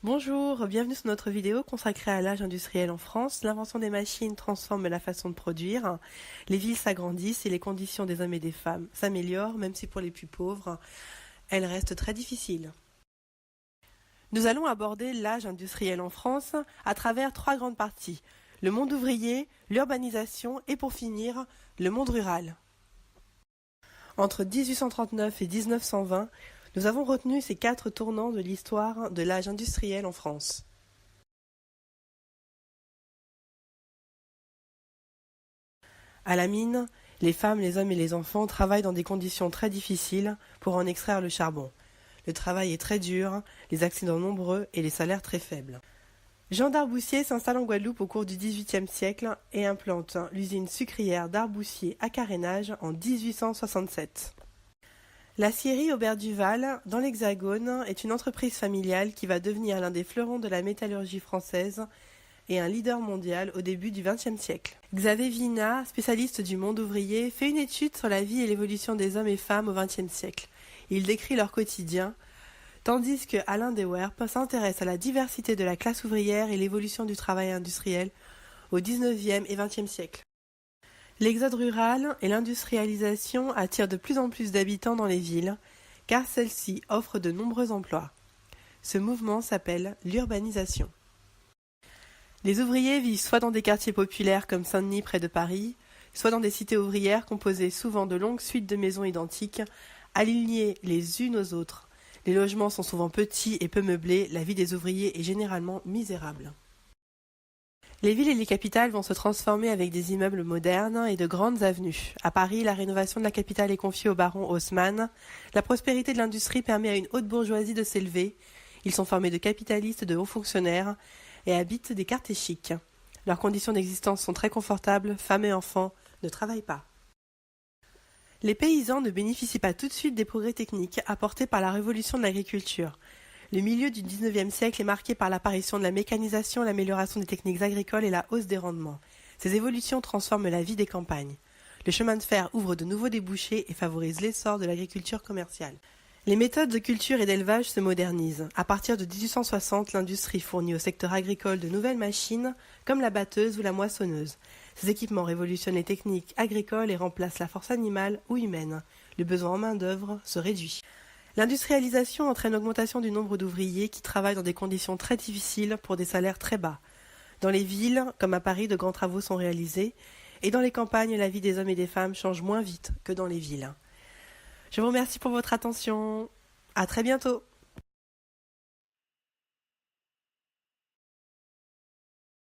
Bonjour, bienvenue sur notre vidéo consacrée à l'âge industriel en France. L'invention des machines transforme la façon de produire, les villes s'agrandissent et les conditions des hommes et des femmes s'améliorent, même si pour les plus pauvres, elles restent très difficiles. Nous allons aborder l'âge industriel en France à travers trois grandes parties. Le monde ouvrier, l'urbanisation et pour finir, le monde rural. Entre 1839 et 1920, nous avons retenu ces quatre tournants de l'histoire de l'âge industriel en France. À la mine, les femmes, les hommes et les enfants travaillent dans des conditions très difficiles pour en extraire le charbon. Le travail est très dur, les accidents nombreux et les salaires très faibles. Jean d'Arboussier s'installe en Guadeloupe au cours du XVIIIe siècle et implante l'usine sucrière d'Arboussier à carénage en 1867. L'aciérie Aubert Duval, dans l'Hexagone, est une entreprise familiale qui va devenir l'un des fleurons de la métallurgie française et un leader mondial au début du XXe siècle. Xavier Vignat, spécialiste du monde ouvrier, fait une étude sur la vie et l'évolution des hommes et femmes au XXe siècle. Il décrit leur quotidien, tandis que Alain de Werp s'intéresse à la diversité de la classe ouvrière et l'évolution du travail industriel au XIXe et XXe siècle. L'exode rural et l'industrialisation attirent de plus en plus d'habitants dans les villes, car celles-ci offrent de nombreux emplois. Ce mouvement s'appelle l'urbanisation. Les ouvriers vivent soit dans des quartiers populaires comme Saint-Denis près de Paris, soit dans des cités ouvrières composées souvent de longues suites de maisons identiques, alignées les unes aux autres. Les logements sont souvent petits et peu meublés, la vie des ouvriers est généralement misérable. Les villes et les capitales vont se transformer avec des immeubles modernes et de grandes avenues. À Paris, la rénovation de la capitale est confiée au baron Haussmann. La prospérité de l'industrie permet à une haute bourgeoisie de s'élever. Ils sont formés de capitalistes, de hauts fonctionnaires et habitent des quartiers chics. Leurs conditions d'existence sont très confortables, femmes et enfants ne travaillent pas. Les paysans ne bénéficient pas tout de suite des progrès techniques apportés par la révolution de l'agriculture. Le milieu du XIXe siècle est marqué par l'apparition de la mécanisation, l'amélioration des techniques agricoles et la hausse des rendements. Ces évolutions transforment la vie des campagnes. Le chemin de fer ouvre de nouveaux débouchés et favorise l'essor de l'agriculture commerciale. Les méthodes de culture et d'élevage se modernisent. À partir de 1860, l'industrie fournit au secteur agricole de nouvelles machines, comme la batteuse ou la moissonneuse. Ces équipements révolutionnent les techniques agricoles et remplacent la force animale ou humaine. Le besoin en main-d'œuvre se réduit. L'industrialisation entraîne l'augmentation du nombre d'ouvriers qui travaillent dans des conditions très difficiles pour des salaires très bas. Dans les villes, comme à Paris, de grands travaux sont réalisés, et dans les campagnes, la vie des hommes et des femmes change moins vite que dans les villes. Je vous remercie pour votre attention. À très bientôt.